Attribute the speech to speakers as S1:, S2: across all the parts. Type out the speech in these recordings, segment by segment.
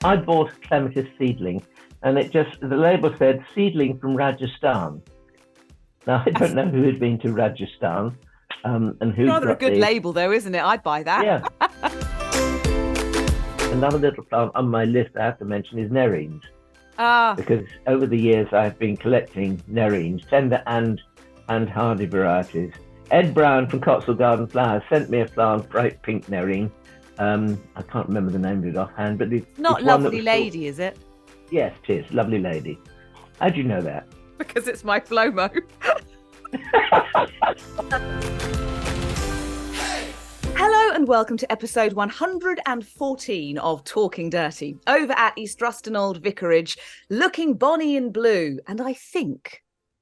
S1: I bought a clematis seedling, and the label said seedling from Rajasthan. Now I don't know who had been to Rajasthan, and who.
S2: Rather a good label, though, isn't it? I'd buy that.
S1: Yeah. Another little plant on my list I have to mention is nerines. Because over the years I've been collecting nerines, tender and hardy varieties. Ed Brown from Cotswold Garden Flowers sent me a plant, bright pink nerine. I can't remember the name of it offhand, but it's
S2: not Lovely Lady, is it?
S1: Yes, it is. Lovely Lady. How do you know that?
S2: Because it's my Flomo. Hello and welcome to episode 114 of Talking Dirty, over at East Ruston Old Vicarage, looking bonny in blue, and I think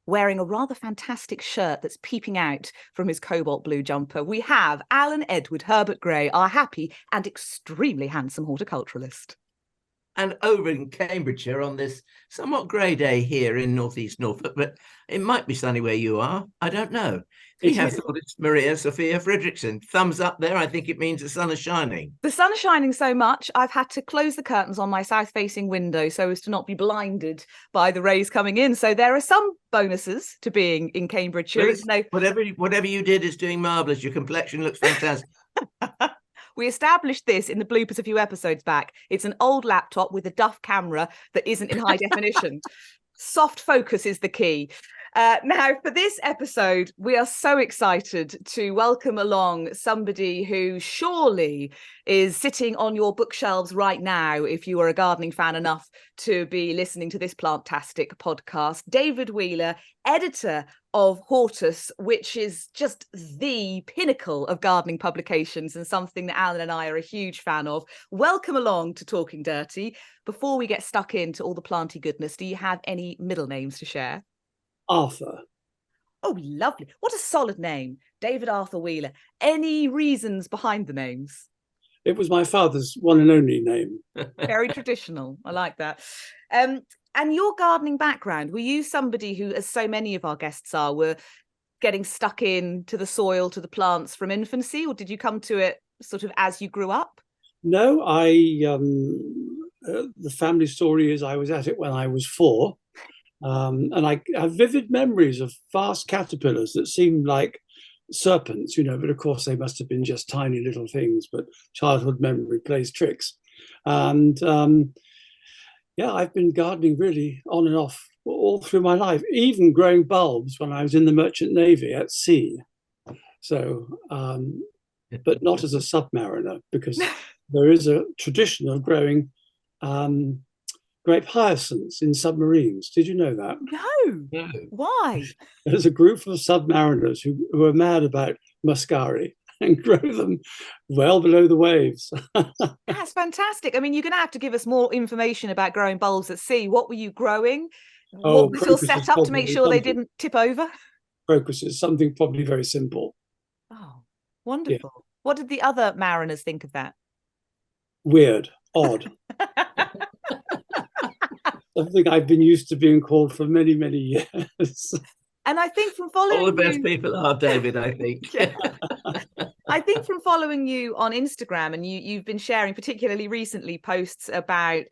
S2: wearing a rather fantastic shirt that's peeping out from his cobalt blue jumper. We have Alan Edward Herbert Gray, our happy and extremely handsome horticulturalist.
S3: And over in Cambridgeshire on this somewhat grey day here in northeast Norfolk, but it might be sunny where you are. I don't know. We have thought it's Maria Sophia Fredrickson. Thumbs up there. I think it means the sun is shining.
S2: The sun is shining so much, I've had to close the curtains on my south-facing window so as to not be blinded by the rays coming in. So there are some bonuses to being in Cambridgeshire.
S3: Well, whatever you did is doing marvellous. Your complexion looks fantastic.
S2: We established this in the bloopers a few episodes back. It's an old laptop with a Duff camera that isn't in high definition. Soft focus is the key. Now, for this episode, we are so excited to welcome along somebody who surely is sitting on your bookshelves right now, if you are a gardening fan enough to be listening to this plantastic podcast. David Wheeler, editor of HORTUS, which is just the pinnacle of gardening publications and something that Alan and I are a huge fan of. Welcome along to Talking Dirty. Before we get stuck into all the planty goodness, do you have any middle names to share?
S4: Arthur.
S2: Oh, lovely. What a solid name. David Arthur Wheeler. Any reasons behind the names?
S4: It was my father's one and only name.
S2: Very traditional. I like that. And your gardening background, were you somebody who, as so many of our guests are, were getting stuck into the soil, to the plants from infancy, or did you come to it sort of as you grew up?
S4: No, the family story is I was at it when I was 4. And I have vivid memories of vast caterpillars that seemed like serpents, but of course they must have been just tiny little things, but childhood memory plays tricks. And I've been gardening really on and off all through my life, even growing bulbs when I was in the Merchant Navy at sea. So, but not as a submariner, because there is a tradition of growing grape hyacinths in submarines. Did you know that?
S2: No. Why?
S4: There's a group of submariners who are mad about muscari and grow them well below the waves.
S2: That's fantastic. I mean, you're going to have to give us more information about growing bulbs at sea. What were you growing? What was your setup to make sure they didn't tip over?
S4: Crocuses, something probably very simple.
S2: Oh, wonderful.
S4: Yeah.
S2: What did the other mariners think of that?
S4: Weird, odd. Something I've been used to being called for many, many years.
S2: And I think from following
S3: all the best people are, David, I think.
S2: I think from following you on Instagram, and you've been sharing, particularly recently, posts about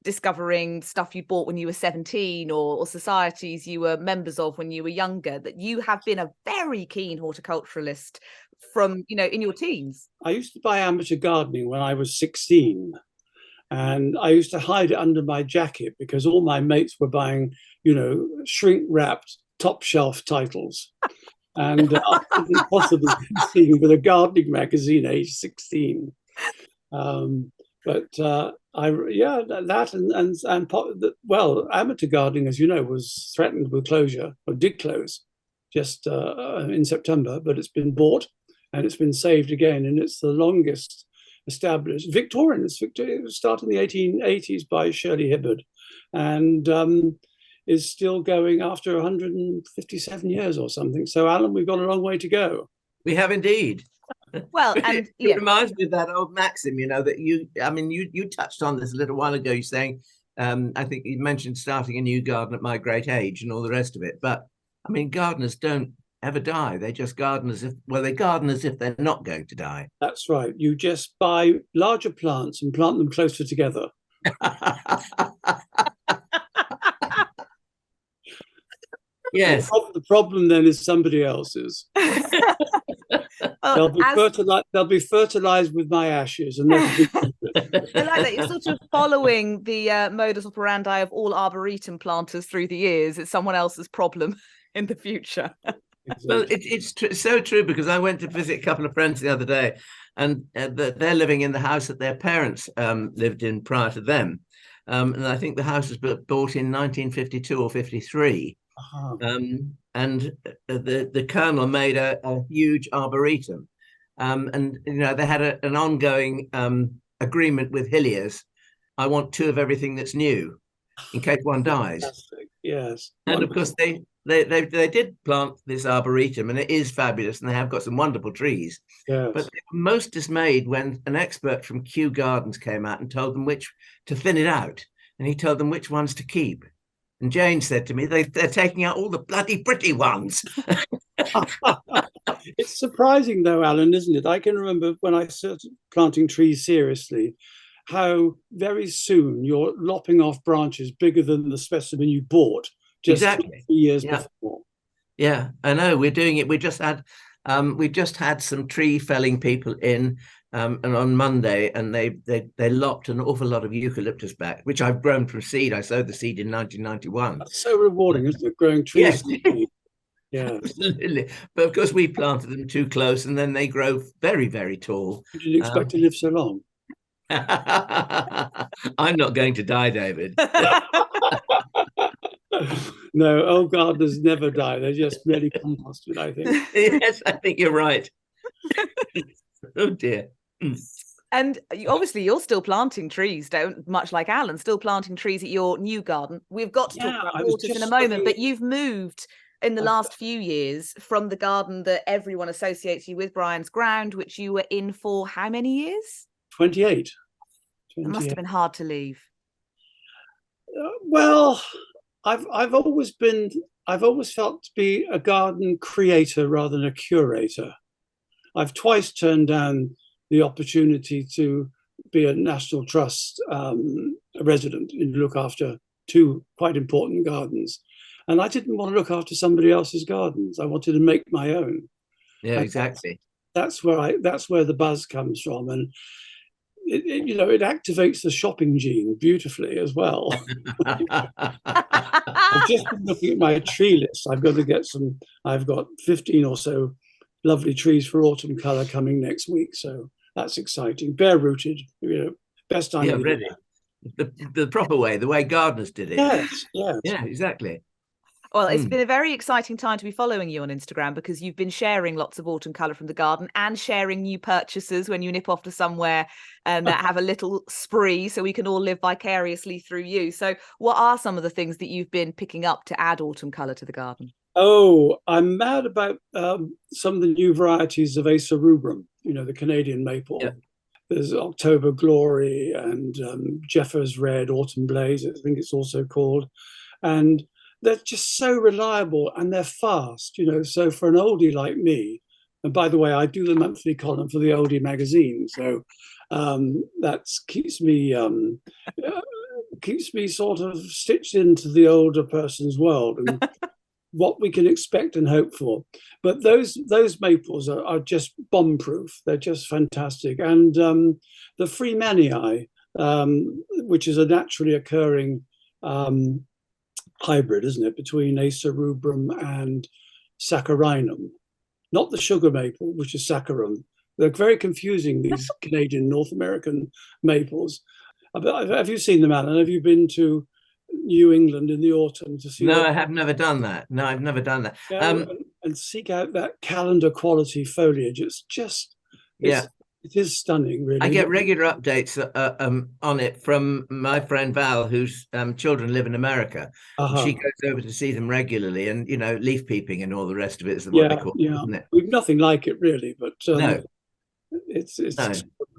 S2: discovering stuff you bought when you were 17 or societies you were members of when you were younger, that you have been a very keen horticulturalist from, in your teens. I
S4: used to buy amateur gardening when I was 16. And I used to hide it under my jacket because all my mates were buying, shrink-wrapped top shelf titles. And I couldn't possibly conceive with a gardening magazine age 16. Amateur gardening, as you know, was threatened with closure, or did close just in September, but it's been bought and it's been saved again. And it's the longest established Victorian. It was started in the 1880s by Shirley Hibbard, and is still going after 157 years or something. So, Alan, we've got a long way to go.
S3: We have indeed.
S2: Well, and
S3: it reminds me of that old maxim, that you touched on this a little while ago. You're saying, I think you mentioned starting a new garden at my great age and all the rest of it. But gardeners don't ever die. They just garden as if they're not going to die.
S4: That's right. You just buy larger plants and plant them closer together
S3: Yes.
S4: The problem then is somebody else's. They'll be fertilized with my ashes, and
S2: I like that you're sort of following the modus operandi of all arboretum planters through the years. It's someone else's problem in the future.
S3: Exactly. Well, it's so true, because I went to visit a couple of friends the other day, and they're living in the house that their parents lived in prior to them. And I think the house was bought in 1952 or 53.
S4: Uh-huh.
S3: And the colonel made a huge arboretum. And, they had an ongoing agreement with Hilliers. I want 2 of everything that's new in case one dies.
S4: Fantastic. Yes.
S3: And
S4: Wonderful.
S3: of course, they did plant this arboretum, and it is fabulous, and they have got some wonderful trees.
S4: Yes.
S3: But they were most dismayed when an expert from Kew Gardens came out and told them which to thin it out, and he told them which ones to keep. And Jane said to me, they're taking out all the bloody pretty ones.
S4: It's surprising, though, Alan, isn't it? I can remember when I started planting trees seriously, how very soon you're lopping off branches bigger than the specimen you bought just 3 years before.
S3: Yeah, I know. We're doing it. We just had some tree felling people in, and on Monday, and they lopped an awful lot of eucalyptus back, which I've grown from seed. I sowed the seed in 1991.
S4: That's so rewarding, isn't it? Growing trees.
S3: Yes.
S4: Yeah,
S3: absolutely. But of course, we planted them too close, and then they grow very, very tall.
S4: You didn't expect to live so long.
S3: I'm not going to die, David.
S4: No, old gardeners never die. They're just merely composted, I think.
S3: Yes, I think you're right. Oh dear.
S2: And obviously you're still planting trees, much like Alan, still planting trees at your new garden. We've got to talk about HORTUS in a moment, but you've moved in the last few years from the garden that everyone associates you with, Brian's Ground, which you were in for how many years?
S4: 28.
S2: It must have been hard to leave.
S4: Well, I've always felt to be a garden creator rather than a curator. I've twice turned down the opportunity to be a National Trust resident and look after 2 quite important gardens. And I didn't want to look after somebody else's gardens. I wanted to make my own.
S3: Yeah, exactly.
S4: That's where the buzz comes from. And it activates the shopping gene beautifully as well. I've just been looking at my tree list. I've got 15 or so lovely trees for autumn colour coming next week. So that's exciting. Bare rooted, best time.
S3: Yeah, really. The proper way, the way gardeners did it.
S4: Yes.
S3: Yeah, exactly.
S2: Well, it's been a very exciting time to be following you on Instagram, because you've been sharing lots of autumn colour from the garden and sharing new purchases when you nip off to somewhere and have a little spree, so we can all live vicariously through you. So what are some of the things that you've been picking up to add autumn colour to the garden?
S4: Oh, I'm mad about some of the new varieties of Acer rubrum, the Canadian maple. Yeah. There's October Glory and Jeffersred, Autumn Blaze, I think it's also called. And they're just so reliable, and they're fast, So for an oldie like me, and by the way, I do the monthly column for the Oldie magazine, so that keeps me sort of stitched into the older person's world and what we can expect and hope for. But those maples are just bomb-proof. They're just fantastic. And the freemanii, which is a naturally occurring hybrid, isn't it, between Acer rubrum and saccharinum, not the sugar maple, which is saccharum. They're very confusing, these Canadian, North American maples. Have you seen them, Alan? Have you been to New England in the autumn to see?
S3: No, I have never done that. No, I've never done that.
S4: And seek out that calendar quality foliage. It's just, it is stunning, really.
S3: I get regular updates on it from my friend Val, whose children live in America. She goes over to see them regularly, and leaf peeping and all the rest of it is what they call it, isn't it?
S4: We've nothing like it, really, but
S3: no.
S4: It's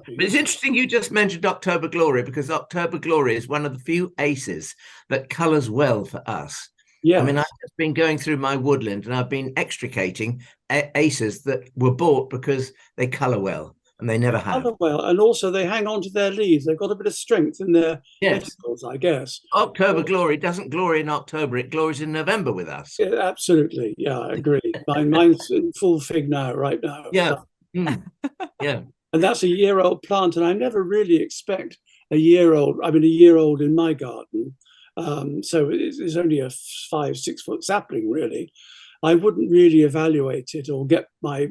S3: But it's interesting you just mentioned October Glory, because October Glory is one of the few aces that colours well for us. Yeah, I mean, I've just been going through my woodland and I've been extricating aces that were bought because they colour well. and they never have.
S4: Well, and also they hang on to their leaves. They've got a bit of strength in their peticles, I guess.
S3: October glory doesn't glory in October; it glories in November with us.
S4: Yeah, absolutely, yeah, I agree. Mine's in full fig right now.
S3: Yeah,
S4: so.
S3: Yeah.
S4: And that's a year-old plant, and I never really expect a year-old in my garden. So it's only a 5-6 foot sapling, really. I wouldn't really evaluate it or get my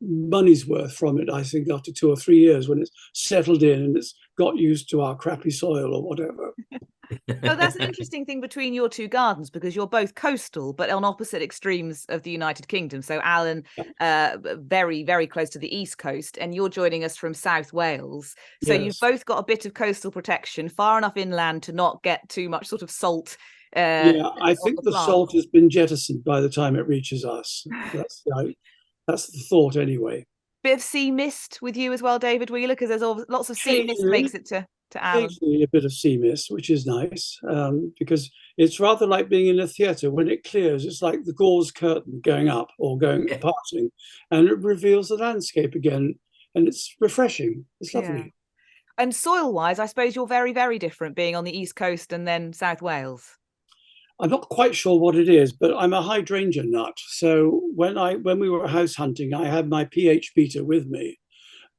S4: money's worth from it, I think, after 2 or 3 years when it's settled in and it's got used to our crappy soil or whatever.
S2: Oh, that's an interesting thing between your two gardens, because you're both coastal but on opposite extremes of the United Kingdom. So Alan, very, very close to the east coast, and you're joining us from South Wales. So you've both got a bit of coastal protection, far enough inland to not get too much sort of salt.
S4: I think the salt has been jettisoned by the time it reaches us. That's the thought anyway.
S2: Bit of sea mist with you as well, David Wheeler, because there's lots of sea mist makes it to Alan.
S4: Occasionally a bit of sea mist, which is nice, because it's rather like being in a theatre. When it clears, it's like the gauze curtain going up or parting, and it reveals the landscape again, and it's refreshing. It's lovely.
S2: Yeah. And soil-wise, I suppose you're very, very different, being on the East Coast and then South Wales.
S4: I'm not quite sure what it is, but I'm a hydrangea nut. So when we were house hunting, I had my pH meter with me.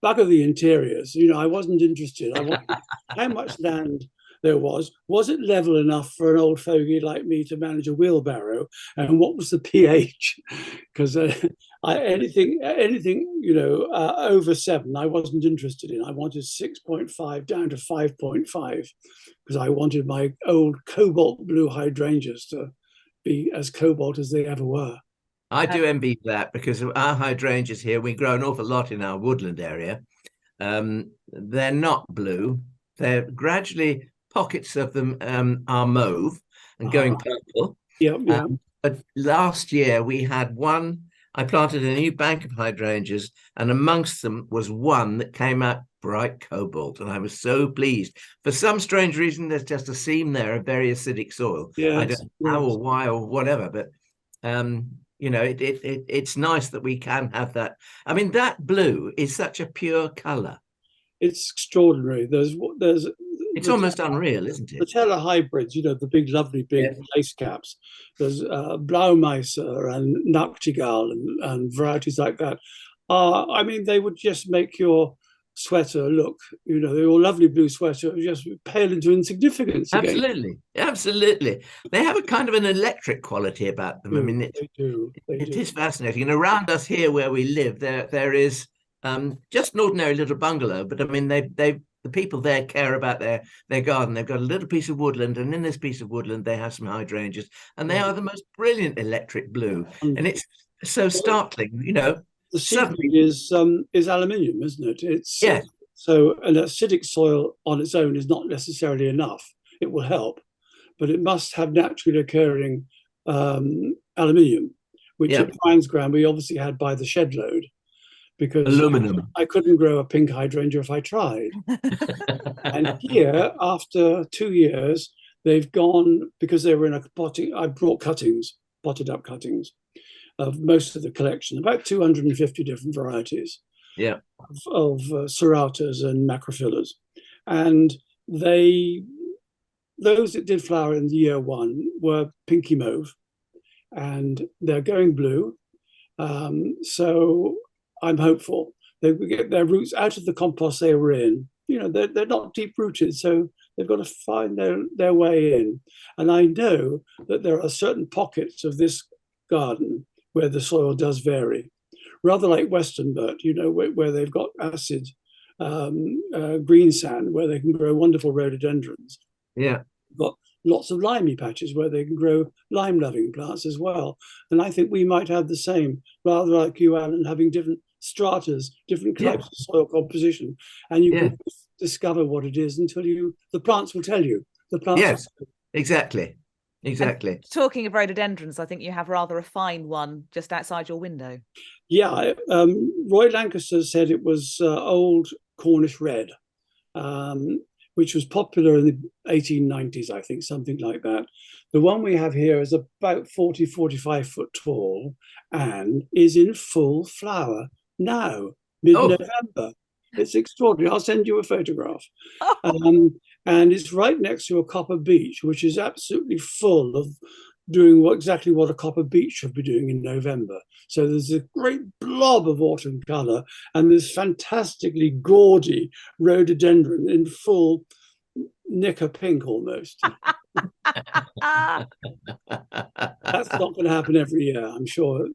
S4: Bugger the interiors, I wasn't interested. I wanted how much land there was. Was it level enough for an old fogey like me to manage a wheelbarrow? And what was the pH? Because anything over 7, I wasn't interested in. I wanted 6.5 down to 5.5 because I wanted my old cobalt blue hydrangeas to be as cobalt as they ever were.
S3: I do envy that, because of our hydrangeas here, we grow an awful lot in our woodland area. They're not blue. They're gradually, pockets of them are mauve and going purple.
S4: Yeah.
S3: But last year we had I planted a new bank of hydrangeas, and amongst them was one that came out bright cobalt, and I was so pleased. For some strange reason, there's just a seam there of very acidic soil. I don't know how or why or whatever, but it's nice that we can have that. I mean, that blue is such a pure color. It's
S4: extraordinary.
S3: It's almost unreal, isn't it?
S4: The Teller hybrids, the big, lovely, big lace caps. There's Blaumeise and Nachtigall and varieties like that. They would just make your sweater look, your lovely blue sweater just pale into insignificance again.
S3: Absolutely. They have a kind of an electric quality about them.
S4: They do.
S3: It is fascinating. And around us here where we live, there is just an ordinary little bungalow, but the people there care about their garden. They've got a little piece of woodland, and in this piece of woodland they have some hydrangeas, and they are the most brilliant electric blue. And it's so startling,
S4: The secret is aluminium, isn't it? It's so an acidic soil on its own is not necessarily enough. It will help, but it must have naturally occurring aluminium, which at Pines Ground we obviously had by the shed load, because
S3: aluminum.
S4: I couldn't grow a pink hydrangea if I tried. And here, after 2 years, they've gone, because they were in a potting. I brought potted up cuttings of most of the collection, about 250 different varieties of serratas and macrophyllas. And those that did flower in the year 1 were pinky mauve, and they're going blue. So I'm hopeful they will get their roots out of the compost they were in. They're not deep rooted, so they've got to find their way in. And I know that there are certain pockets of this garden where the soil does vary, rather like Western birch, where they've got acid green sand, where they can grow wonderful rhododendrons.
S3: Yeah.
S4: Got lots of limey patches where they can grow lime-loving plants as well. And I think we might have the same, rather like you, Alan, having different stratas, different types of soil composition, and you can discover what it is until the plants will tell you.
S3: Exactly. And
S2: talking of rhododendrons, I think you have rather a fine one just outside your window.
S4: Yeah, Roy Lancaster said it was old Cornish Red, which was popular in the 1890s, I think, something like that. The one we have here is about 45 foot tall and is in full flower now, mid-November. It's extraordinary. I'll send you a photograph. And it's right next to a copper beech, which is absolutely full of doing exactly what a copper beech should be doing in November. So there's a great blob of autumn colour, and this fantastically gaudy rhododendron in full knicker pink almost. That's not going to happen every year, I'm sure.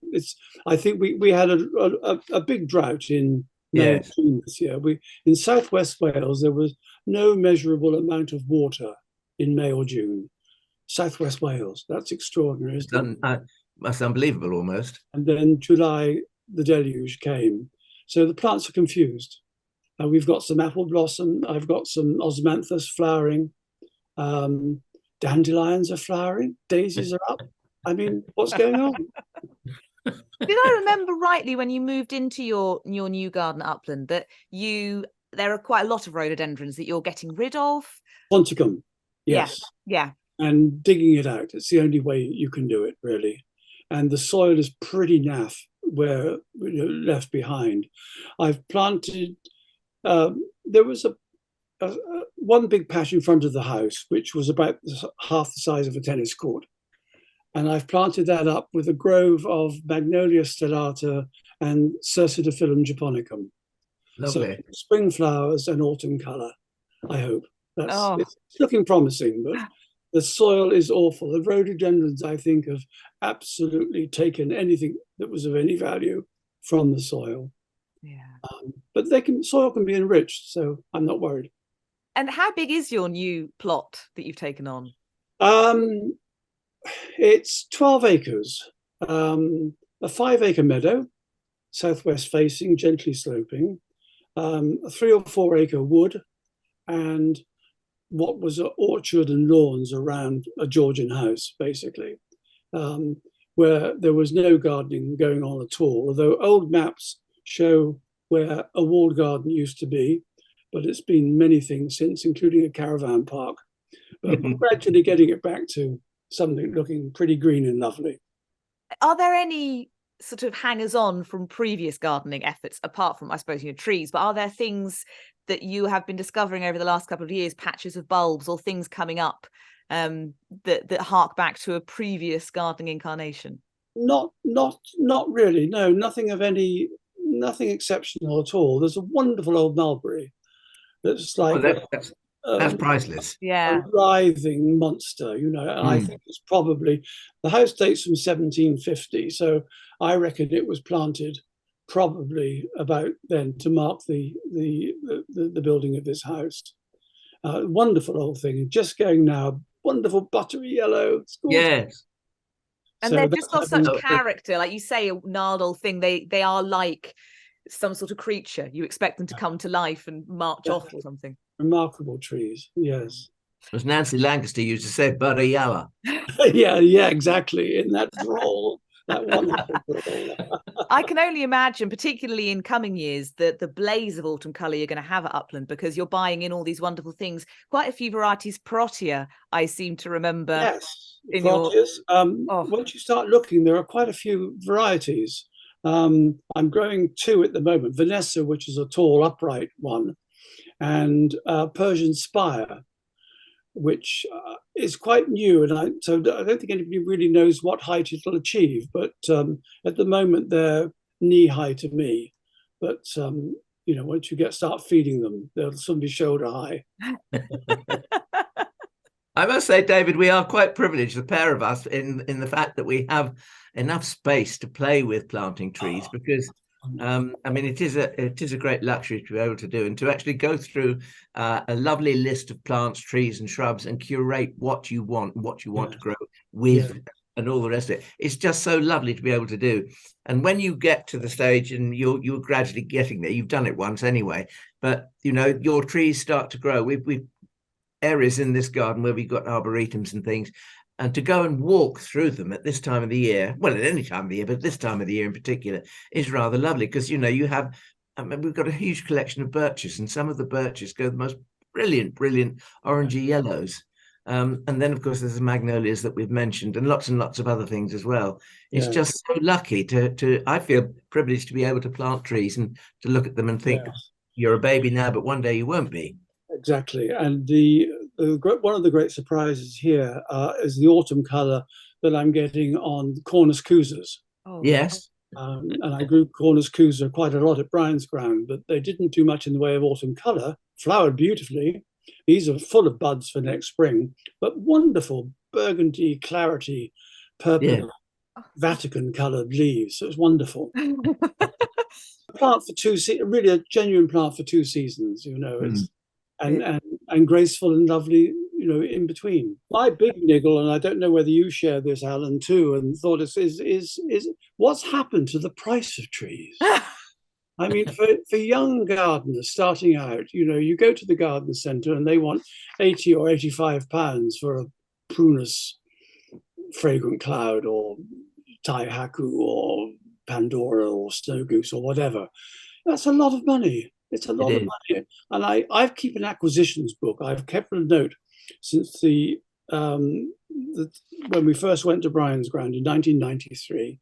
S4: I think we had a big drought in May and June this year. In Southwest Wales, there was no measurable amount of water in May or June. Southwest Wales, that's extraordinary, isn't it?
S3: That's unbelievable almost.
S4: And then July, the deluge came. So the plants are confused. We've got some apple blossom. I've got some osmanthus flowering. Dandelions are flowering. Daisies are up. I mean, what's going on?
S2: Did I remember rightly when you moved into your new garden at Upland that there are quite a lot of rhododendrons that you're getting rid of?
S4: Ponticum, yes.
S2: Yeah.
S4: And digging it out. It's the only way you can do it, really. And the soil is pretty naff where left behind. I've planted. There was one big patch in front of the house, which was about half the size of a tennis court. And I've planted that up with a grove of Magnolia stellata and Cercidiphyllum japonicum.
S3: Lovely.
S4: So spring flowers and autumn colour, I hope. It's looking promising, but the soil is awful. The rhododendrons, I think, have absolutely taken anything that was of any value from the soil.
S2: Yeah.
S4: But soil can be enriched, so I'm not worried.
S2: And how big is your new plot that you've taken on?
S4: It's 12 acres, a 5-acre meadow, southwest facing, gently sloping, a 3 or 4 acre wood, and what was an orchard and lawns around a Georgian house, basically, where there was no gardening going on at all, although old maps show where a walled garden used to be, but it's been many things since, including a caravan park. But we're gradually getting it back to something looking pretty green and lovely.
S2: Are there any sort of hangers-on from previous gardening efforts, apart from, I suppose, trees, but are there things that you have been discovering over the last couple of years, patches of bulbs or things coming up that hark back to a previous gardening incarnation?
S4: Not really. No, nothing exceptional at all. There's a wonderful old mulberry that's like
S3: that's priceless.
S2: Yeah,
S4: a writhing monster, and I think it's probably, the house dates from 1750, so I reckon it was planted probably about then to mark the building of this house. Wonderful old thing, just going now, wonderful buttery yellow.
S3: Yes.
S2: And they've just got such character, like you say, a gnarled old thing. They are like some sort of creature. You expect them to come to life and march off or something.
S4: Remarkable trees, yes.
S3: As Nancy Lancaster used to say, "Buddy Yalla."
S4: yeah, exactly. In that drawl, that wonderful drawl.
S2: I can only imagine, particularly in coming years, the blaze of autumn colour you're going to have at Upland, because you're buying in all these wonderful things. Quite a few varieties. Parrotia, I seem to remember.
S4: Yes, Parrotias. Once you start looking, there are quite a few varieties. I'm growing 2 at the moment. Vanessa, which is a tall, upright one, and Persian Spire, which is quite new, and so I don't think anybody really knows what height it'll achieve. But at the moment, they're knee high to me. But once you start feeding them, they'll soon be shoulder high.
S3: I must say, David, we are quite privileged, the pair of us, in the fact that we have enough space to play with planting trees, because it is a great luxury to be able to do, and to actually go through a lovely list of plants, trees and shrubs and curate what you want to grow with and all the rest of it. It's just so lovely to be able to do. And when you get to the stage, and you're gradually getting there, you've done it once anyway, but your trees start to grow. We've areas in this garden where we've got arboretums and things, and to go and walk through them at this time of the year, well, at any time of the year, but this time of the year in particular, is rather lovely, because you have, we've got a huge collection of birches, and some of the birches go the most brilliant orangey yellows, and then of course there's the magnolias that we've mentioned, and lots of other things as well. It's just so lucky to I feel privileged to be able to plant trees and to look at them and think, you're a baby now, but one day you won't be.
S4: Exactly. And one of the great surprises here is the autumn colour that I'm getting on Cornus kousas.
S2: Oh,
S3: Yes.
S4: And I grew Cornus kousa quite a lot at Brian's ground, but they didn't do much in the way of autumn colour. Flowered beautifully. These are full of buds for next spring, but wonderful burgundy, clarity, purple, Vatican coloured leaves. So it's wonderful. Plant for really a genuine plant for 2 seasons, you know. It's and graceful and lovely, you know, in between. My big niggle, and I don't know whether you share this, Alan, too, and thought is what's happened to the price of trees? I mean, for young gardeners starting out, you know, you go to the garden centre and they want 80 or 85 pounds for a prunus fragrant cloud or taihaku or Pandora or snow goose or whatever. That's a lot of money. It's a lot of money. And I keep an acquisitions book. I've kept a note since when we first went to Brian's ground in 1993.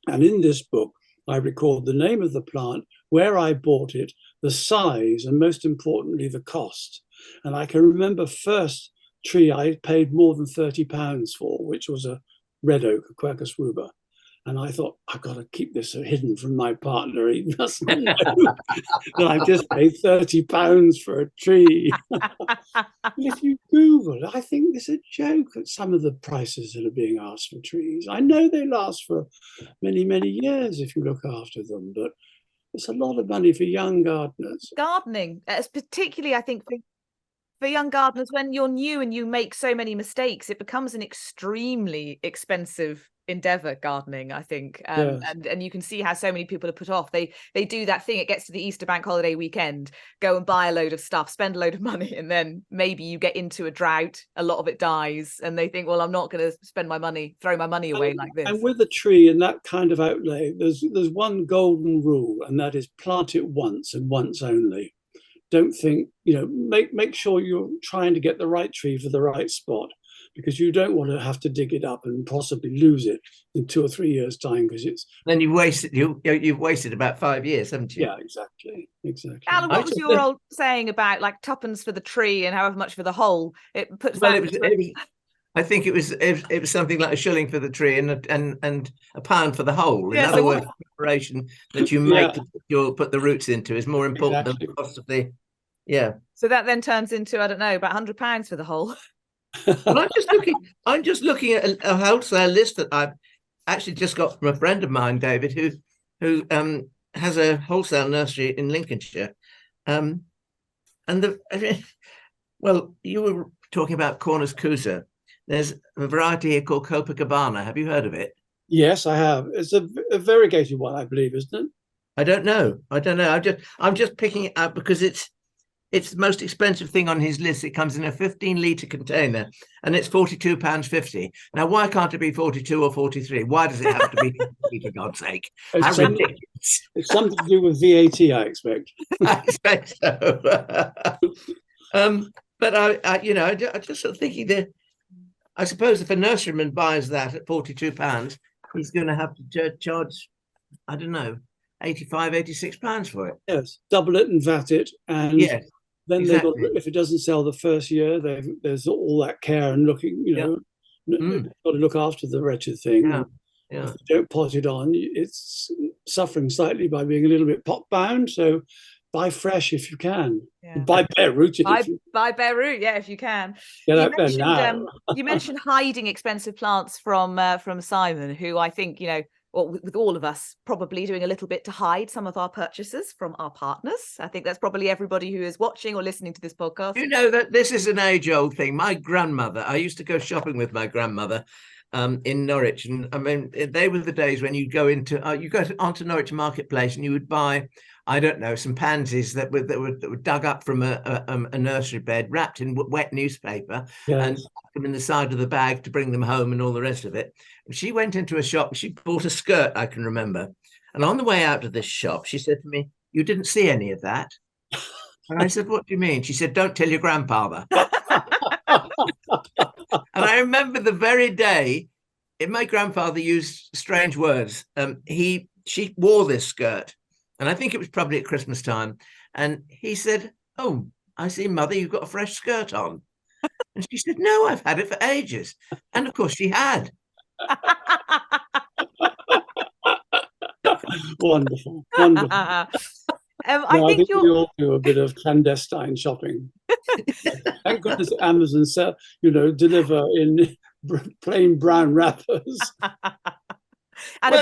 S4: And in this book, I record the name of the plant, where I bought it, the size, and most importantly, the cost. And I can remember first tree I paid more than £30 for, which was a red oak, a Quercus rubra. And I thought, I've got to keep this hidden from my partner. He mustn't know that I've just paid £30 for a tree. But if you Google, I think it's a joke at some of the prices that are being asked for trees. I know they last for many, many years if you look after them, but it's a lot of money for young gardeners.
S2: Gardening, particularly, I think, for young gardeners, when you're new and you make so many mistakes, it becomes an extremely expensive endeavor, gardening, I think.
S4: Yes.
S2: And you can see how so many people are put off. They do that thing, it gets to the Easter bank holiday weekend, go and buy a load of stuff, spend a load of money, and then maybe you get into a drought, a lot of it dies, and they think, well, I'm not going to spend my money, throw my money away like this.
S4: And with a tree and that kind of outlay, there's one golden rule, and that is plant it once and once only. Don't think, you know, make sure you're trying to get the right tree for the right spot, because you don't want to have to dig it up and possibly lose it in 2 or 3 years' time, because it's
S3: then you've wasted about 5 years, haven't you?
S4: Yeah, exactly.
S2: Alan, what was your old saying about like tuppence for the tree and however much for the hole? It puts
S3: I think it was something like a shilling for the tree and a pound for the hole. In other words, the preparation that you make to put the roots into is more important than the cost of the. Yeah.
S2: So that then turns into, I don't know, about £100 for the whole.
S3: Well, I'm just looking at a wholesale list that I've actually just got from a friend of mine, David, who has a wholesale nursery in Lincolnshire. Well, you were talking about Cornus kousa. There's a variety here called Copacabana. Have you heard of it?
S4: Yes, I have. It's a variegated one, I believe, isn't it?
S3: I don't know. I'm just picking it up because it's the most expensive thing on his list. It comes in a 15-litre container and it's £42.50. Now, why can't it be 42 or 43? Why does it have to be 50, for God's sake?
S4: It's something to do with VAT, I expect.
S3: I expect so. But I just sort of thinking that I suppose if a nurseryman buys that at £42, he's going to have to charge, I don't know, £85, £86 for it.
S4: Yes, double it and VAT it, and then exactly. If it doesn't sell the first year, there's all that care and looking, you know, got to look after the wretched thing.
S3: Yeah.
S4: If you don't pot it on, it's suffering slightly by being a little bit pot bound. So buy fresh if you can. Yeah. Buy bare root.
S2: Buy bare root, if you can. You mentioned hiding expensive plants from Simon, who I think, you know, with all of us probably doing a little bit to hide some of our purchases from our partners. I think that's probably everybody who is watching or listening to this podcast.
S3: You know that this is an age-old thing. My grandmother, I used to go shopping with my grandmother in Norwich, and I mean they were the days when you go onto Norwich Marketplace and you would buy, I don't know, some pansies that were dug up from a nursery bed, wrapped in wet newspaper, and put them in the side of the bag to bring them home and all the rest of it. And she went into a shop and she bought a skirt, I can remember. And on the way out of this shop, she said to me, "You didn't see any of that?" And I said, "What do you mean?" She said, "Don't tell your grandfather." And I remember the very day, my grandfather used strange words. She wore this skirt, and I think it was probably at Christmas time. And he said, "Oh, I see, Mother, you've got a fresh skirt on." And she said, "No, I've had it for ages." And of course she had.
S4: Wonderful, wonderful.
S2: I think
S4: we all do a bit of clandestine shopping. Thank goodness Amazon, deliver in plain brown wrappers.
S2: And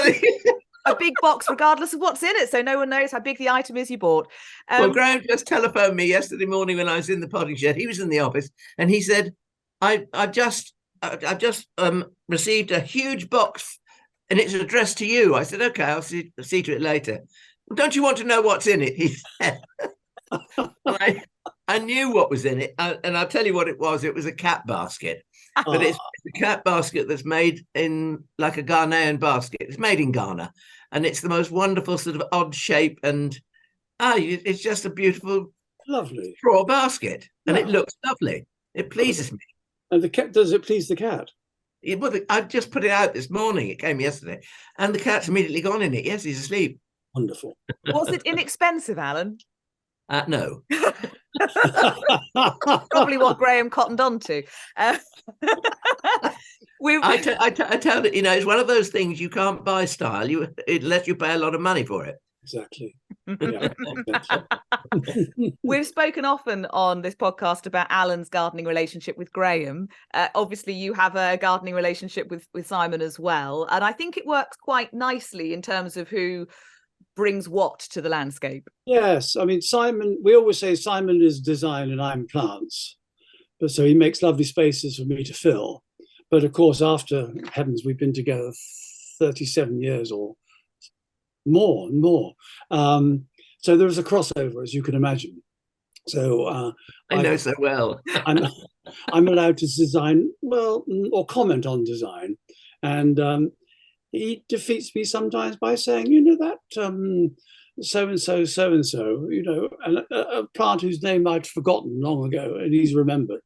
S2: a big box, regardless of what's in it, so no one knows how big the item is you bought.
S3: Well, Graham just telephoned me yesterday morning when I was in the potting shed. He was in the office, and he said, "I've just received a huge box, and it's addressed to you." I said, "Okay, I'll see to it later." "Well, don't you want to know what's in it?" He said. I knew what was in it, and I'll tell you what it was. It was a cat basket. But it's a cat basket that's made in like a Ghanaian basket. It's made in Ghana, and it's the most wonderful sort of odd shape, and it's just a beautiful,
S4: lovely
S3: straw basket, and it looks lovely. It pleases me.
S4: And the cat, does it please the cat?
S3: I just put it out this morning. It came yesterday, and the cat's immediately gone in it. Yes, he's asleep.
S4: Wonderful.
S2: Was it inexpensive, Alan?
S3: No.
S2: Probably what Graham cottoned on to.
S3: I tell it, it's one of those things you can't buy style unless you pay a lot of money for it.
S4: Exactly. Yeah,
S2: We've spoken often on this podcast about Alan's gardening relationship with Graham. Obviously, you have a gardening relationship with Simon as well. And I think it works quite nicely in terms of who brings what to the landscape.
S4: Yes, I mean, Simon, we always say Simon is design and I'm plants. But so he makes lovely spaces for me to fill. But of course, after heavens, we've been together 37 years or more and more. So there's a crossover, as you can imagine. So
S3: I know so well.
S4: I'm allowed to design, or comment on design. And he defeats me sometimes by saying, that so-and-so, so-and-so, and a plant whose name I'd forgotten long ago, and he's remembered,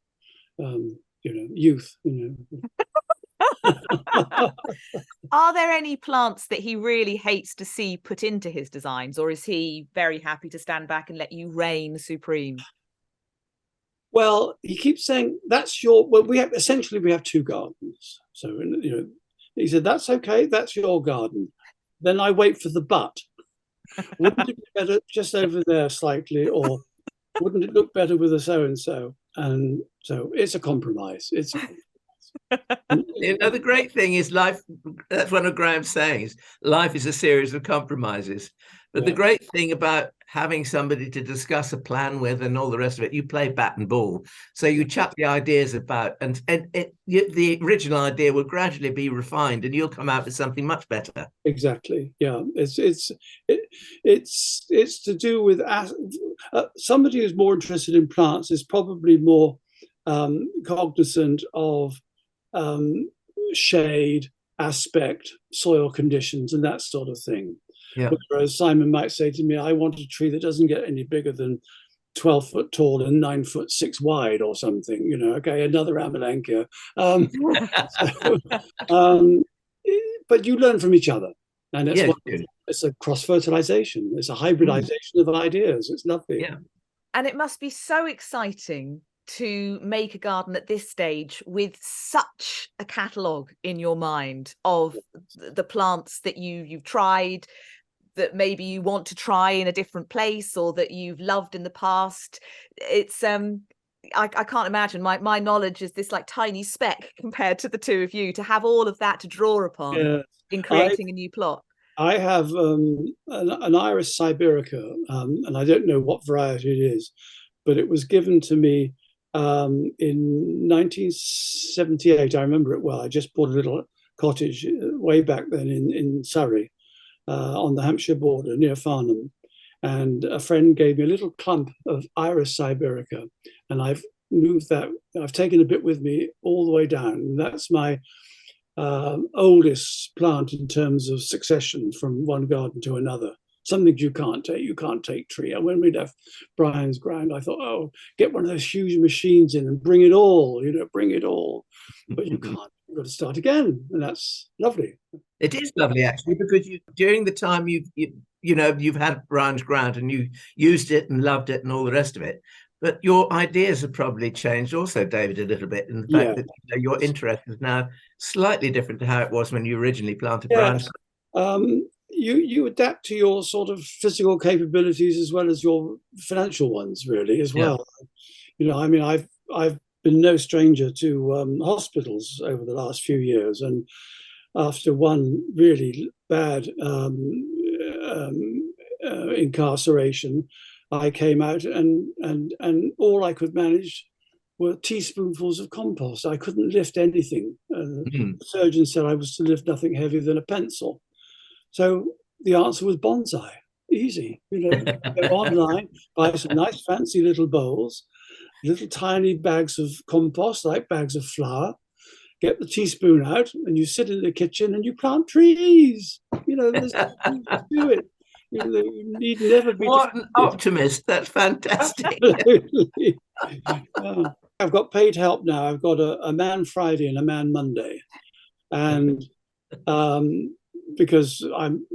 S4: youth,
S2: Are there any plants that he really hates to see put into his designs, or is he very happy to stand back and let you reign supreme?
S4: Well, he keeps saying, that's your, we have two gardens. So, he said, that's okay, that's your garden. Then I wait for the but. Wouldn't it be better just over there slightly, or wouldn't it look better with a so-and-so? And so it's a compromise.
S3: The great thing is life, that's one of Graham's sayings, life is a series of compromises. But the great thing about having somebody to discuss a plan with and all the rest of it, you play bat and ball. So you chuck the ideas about, and the original idea will gradually be refined, and you'll come out with something much better.
S4: Exactly. Yeah. It's to do with somebody who's more interested in plants is probably more cognizant of shade, aspect, soil conditions, and that sort of thing.
S3: Yeah.
S4: Whereas Simon might say to me, I want a tree that doesn't get any bigger than 12 foot tall and 9 foot 6 wide or something, okay, another Amelanchier. But you learn from each other. And it's a cross-fertilization. It's a hybridization of ideas. It's lovely.
S2: Yeah. And it must be so exciting to make a garden at this stage with such a catalogue in your mind of the plants that you've tried, that maybe you want to try in a different place, or that you've loved in the past. It's I can't imagine. My knowledge is this like tiny speck compared to the two of you, to have all of that to draw upon in creating a new plot.
S4: I have an Iris sibirica, and I don't know what variety it is, but it was given to me in 1978. I remember it well. I just bought a little cottage way back then in Surrey, on the Hampshire border near Farnham, and a friend gave me a little clump of Iris sibirica, and I've taken a bit with me all the way down, and that's my oldest plant in terms of succession from one garden to another. Something you can't take tree. And when we left Brian's ground, I thought, get one of those huge machines in and bring it all, bring it all. But you can't you've got to start again, and that's lovely.
S3: It is lovely, actually, because during the time you've had Range Grant and you used it and loved it and all the rest of it, but your ideas have probably changed also, David, a little bit, in the fact that your interest is now slightly different to how it was when you originally planted Range.
S4: You adapt to your sort of physical capabilities as well as your financial ones, really, as well. I mean, I've been no stranger to hospitals over the last few years, and after one really bad incarceration, I came out and all I could manage were teaspoonfuls of compost. I couldn't lift anything. The surgeon said I was to lift nothing heavier than a pencil. So the answer was bonsai. Easy, go online, buy some nice fancy little bowls, little tiny bags of compost, like bags of flour, get the teaspoon out, and you sit in the kitchen and you plant trees. There's nothing to do it. You need never be.
S3: What an optimist! That's fantastic.
S4: Absolutely. I've got paid help now. I've got a man Friday and a man Monday, and because I'm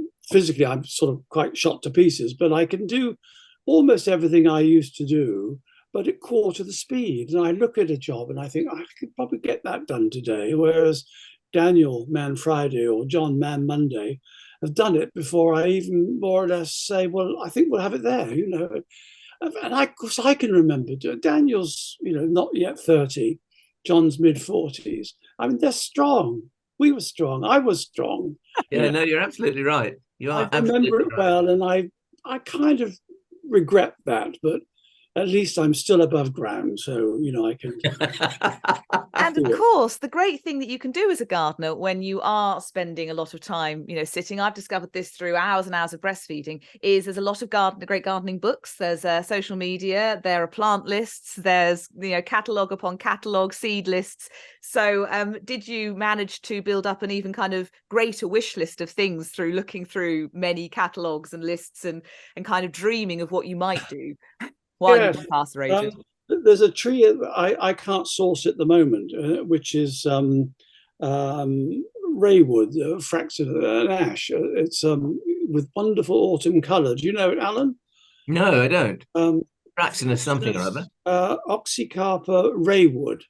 S4: sort of quite shot to pieces, but I can do almost everything I used to do, but at quarter the speed. And I look at a job and I think I could probably get that done today, whereas Daniel, man Friday, or John, man Monday, have done it before I even more or less say, well, I think we'll have it there, And of course, I can remember Daniel's, not yet 30, John's mid-40s. I mean, they're strong. We were strong. I was strong.
S3: Yeah, no, you're absolutely right. You are.
S4: I remember it well, and I kind of regret that, but at least I'm still above ground, so I can.
S2: And of course, the great thing that you can do as a gardener when you are spending a lot of time, sitting, I've discovered this through hours and hours of breastfeeding, is there's a lot of great gardening books. There's social media, there are plant lists, there's catalogue upon catalogue, seed lists. So did you manage to build up an even kind of greater wish list of things through looking through many catalogues and lists and kind of dreaming of what you might do while you're incarcerated?
S4: There's a tree I can't source at the moment, which is Raywood, Fraxina, an ash. It's with wonderful autumn colour. Do you know it, Alan?
S3: No, I don't. Fraxina something or other.
S4: Oxycarpa Raywood.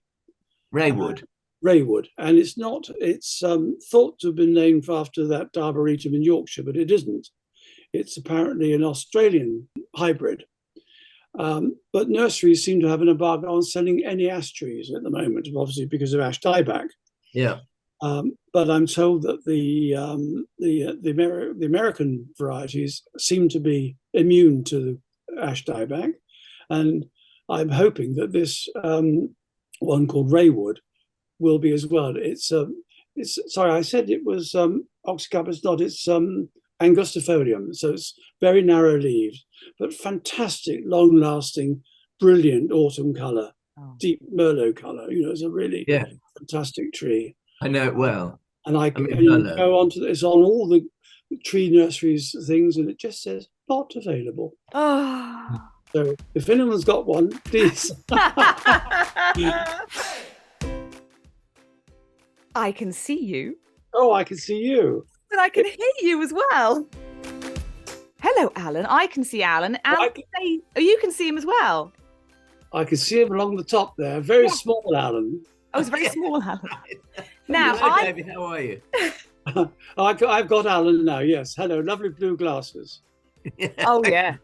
S4: Raywood, and it's thought to have been named after that arboretum in Yorkshire, but it isn't. It's apparently an Australian hybrid. But nurseries seem to have an embargo on selling any ash trees at the moment, obviously because of ash dieback.
S3: Yeah.
S4: But I'm told that the American varieties seem to be immune to ash dieback, and I'm hoping that this one called Raywood will be as well. It's sorry, I said it was Oxycarpa. It's not. It's Angustifolium, so it's very narrow-leaved, but fantastic, long-lasting, brilliant autumn colour, deep Merlot colour. It's a really fantastic tree.
S3: I know it well.
S4: And you go on to it's on all the tree nurseries things, and it just says not available.
S2: Oh.
S4: So if anyone's got one, please.
S2: I can see you.
S4: Oh, I can see you.
S2: And I can hear you as well. Hello, Alan. I can see Alan. You can see him as well.
S4: I can see him along the top there. Very small Alan.
S2: Oh, it's very small Alan.
S3: Now, hello, David. How are you?
S4: I've got Alan now. Yes. Hello. Lovely blue glasses.
S2: Oh, yes.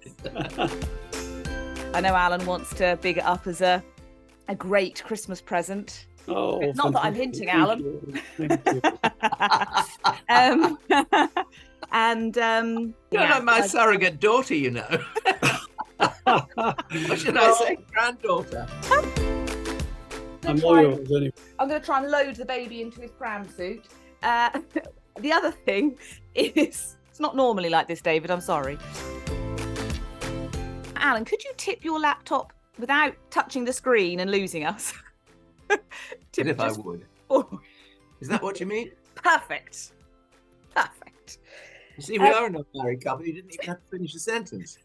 S2: I know Alan wants to big it up as a great Christmas present.
S4: Oh,
S2: not that I'm hinting, Alan.
S4: Thank you.
S3: You're like my surrogate daughter, Or should I say granddaughter?
S4: I'm all yours anyway.
S2: I'm going to try and load the baby into his cram suit. The other thing is, it's not normally like this, David, I'm sorry. Alan, could you tip your laptop without touching the screen and losing us?
S3: If I would.
S2: Oh.
S3: Is that what you mean?
S2: Perfect.
S3: You see, we are a married couple. You didn't even have to finish the sentence.